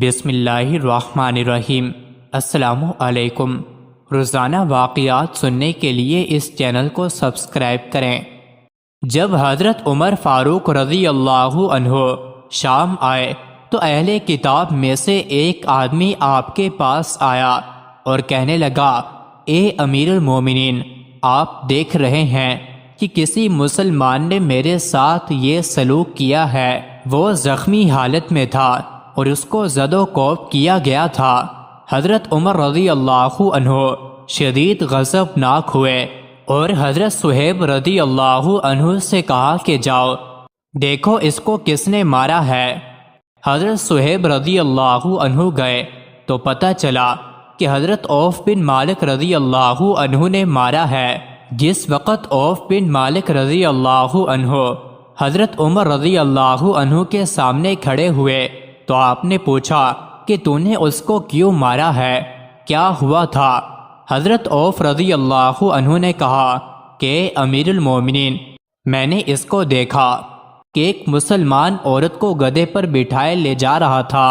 بسم اللہ الرحمن الرحیم۔ السلام علیکم۔ روزانہ واقعات سننے کے لیے اس چینل کو سبسکرائب کریں۔ جب حضرت عمر فاروق رضی اللہ عنہ شام آئے تو اہل کتاب میں سے ایک آدمی آپ کے پاس آیا اور کہنے لگا، اے امیر المومنین، آپ دیکھ رہے ہیں کہ کسی مسلمان نے میرے ساتھ یہ سلوک کیا ہے۔ وہ زخمی حالت میں تھا اور اس کو زد و کوب کیا گیا تھا۔ حضرت عمر رضی اللہ عنہ شدید غضبناک ہوئے اور حضرت صہیب رضی اللہ عنہ سے کہا کہ جاؤ دیکھو اس کو کس نے مارا ہے۔ حضرت صہیب رضی اللہ عنہ گئے تو پتہ چلا کہ حضرت عوف بن مالک رضی اللہ عنہ نے مارا ہے۔ جس وقت عوف بن مالک رضی اللہ عنہ حضرت عمر رضی اللہ عنہ کے سامنے کھڑے ہوئے تو آپ نے پوچھا کہ تو نے اس کو کیوں مارا ہے، کیا ہوا تھا؟ حضرت عوف رضی اللہ عنہ نے کہا کہ امیر المومنین، میں نے اس کو دیکھا کہ ایک مسلمان عورت کو گدھے پر بٹھائے لے جا رہا تھا۔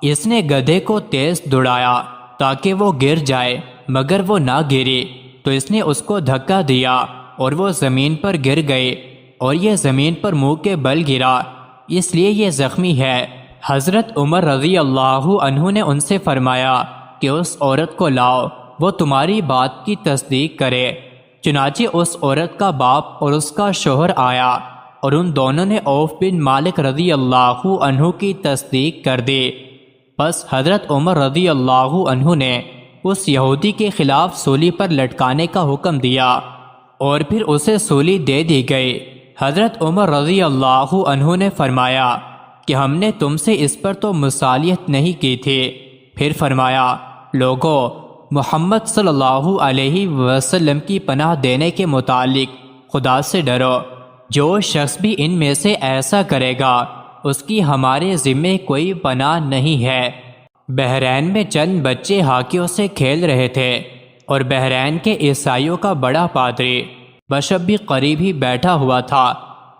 اس نے گدھے کو تیز دوڑایا تاکہ وہ گر جائے، مگر وہ نہ گری تو اس نے اس کو دھکا دیا اور وہ زمین پر گر گئی اور یہ زمین پر منہ کے بل گرا، اس لیے یہ زخمی ہے۔ حضرت عمر رضی اللہ عنہ نے ان سے فرمایا کہ اس عورت کو لاؤ، وہ تمہاری بات کی تصدیق کرے۔ چنانچہ اس عورت کا باپ اور اس کا شوہر آیا اور ان دونوں نے عوف بن مالک رضی اللہ عنہ کی تصدیق کر دی۔ پس حضرت عمر رضی اللہ عنہ نے اس یہودی کے خلاف سولی پر لٹکانے کا حکم دیا اور پھر اسے سولی دے دی گئی۔ حضرت عمر رضی اللہ عنہ نے فرمایا کہ ہم نے تم سے اس پر تو مصالحت نہیں کی تھی۔ پھر فرمایا، لوگو، محمد صلی اللہ علیہ وسلم کی پناہ دینے کے متعلق خدا سے ڈرو۔ جو شخص بھی ان میں سے ایسا کرے گا اس کی ہمارے ذمے کوئی پناہ نہیں ہے۔ بحرین میں چند بچے ہاکیوں سے کھیل رہے تھے اور بحرین کے عیسائیوں کا بڑا پادری بشپ بھی قریب ہی بیٹھا ہوا تھا۔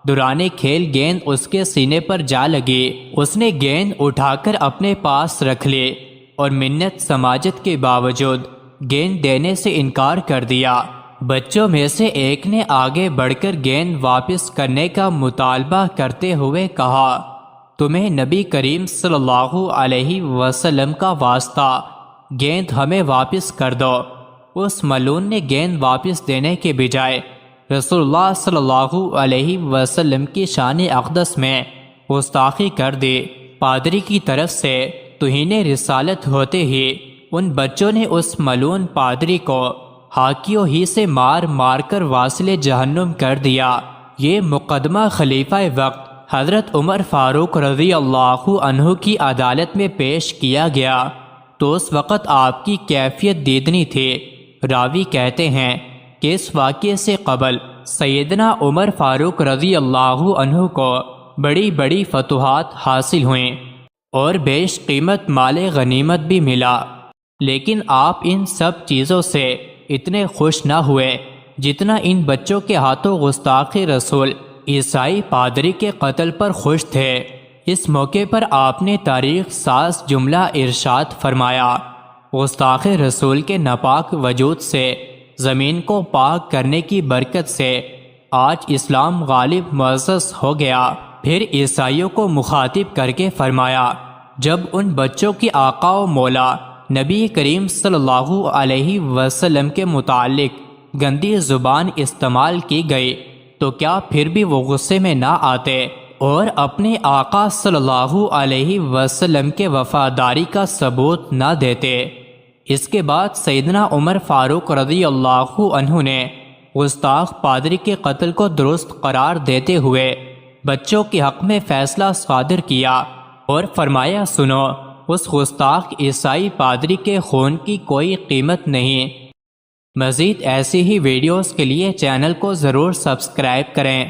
دوران کھیل گیند اس کے سینے پر جا لگی۔ اس نے گیند اٹھا کر اپنے پاس رکھ لی اور منت سماجت کے باوجود گیند دینے سے انکار کر دیا۔ بچوں میں سے ایک نے آگے بڑھ کر گیند واپس کرنے کا مطالبہ کرتے ہوئے کہا، تمہیں نبی کریم صلی اللہ علیہ وسلم کا واسطہ، گیند ہمیں واپس کر دو۔ اس ملعون نے گیند واپس دینے کے بجائے رسول اللہ صلی اللہ علیہ وسلم کی شان اقدس میں گستاخی کر دی۔ پادری کی طرف سے توہین رسالت ہوتے ہی ان بچوں نے اس ملعون پادری کو ہاکیوں ہی سے مار مار کر واصل جہنم کر دیا۔ یہ مقدمہ خلیفہ وقت حضرت عمر فاروق رضی اللہ عنہ کی عدالت میں پیش کیا گیا تو اس وقت آپ کی کیفیت دیدنی تھی۔ راوی کہتے ہیں کہ اس واقعے سے قبل سیدنا عمر فاروق رضی اللہ عنہ کو بڑی بڑی فتوحات حاصل ہوئیں اور بیش قیمت مال غنیمت بھی ملا، لیکن آپ ان سب چیزوں سے اتنے خوش نہ ہوئے جتنا ان بچوں کے ہاتھوں گستاخ رسول عیسائی پادری کے قتل پر خوش تھے۔ اس موقع پر آپ نے تاریخ ساز جملہ ارشاد فرمایا، گستاخ رسول کے ناپاک وجود سے، زمین کو پاک کرنے کی برکت سے آج اسلام غالب معزز ہو گیا۔ پھر عیسائیوں کو مخاطب کر کے فرمایا، جب ان بچوں کی آقا و مولا نبی کریم صلی اللہ علیہ وسلم کے متعلق گندی زبان استعمال کی گئی تو کیا پھر بھی وہ غصے میں نہ آتے اور اپنے آقا صلی اللہ علیہ وسلم کے وفاداری کا ثبوت نہ دیتے؟ اس کے بعد سیدنا عمر فاروق رضی اللہ عنہ نے گستاخ پادری کے قتل کو درست قرار دیتے ہوئے بچوں کے حق میں فیصلہ صادر کیا اور فرمایا، سنو، اس گستاخ عیسائی پادری کے خون کی کوئی قیمت نہیں۔ مزید ایسی ہی ویڈیوز کے لیے چینل کو ضرور سبسکرائب کریں۔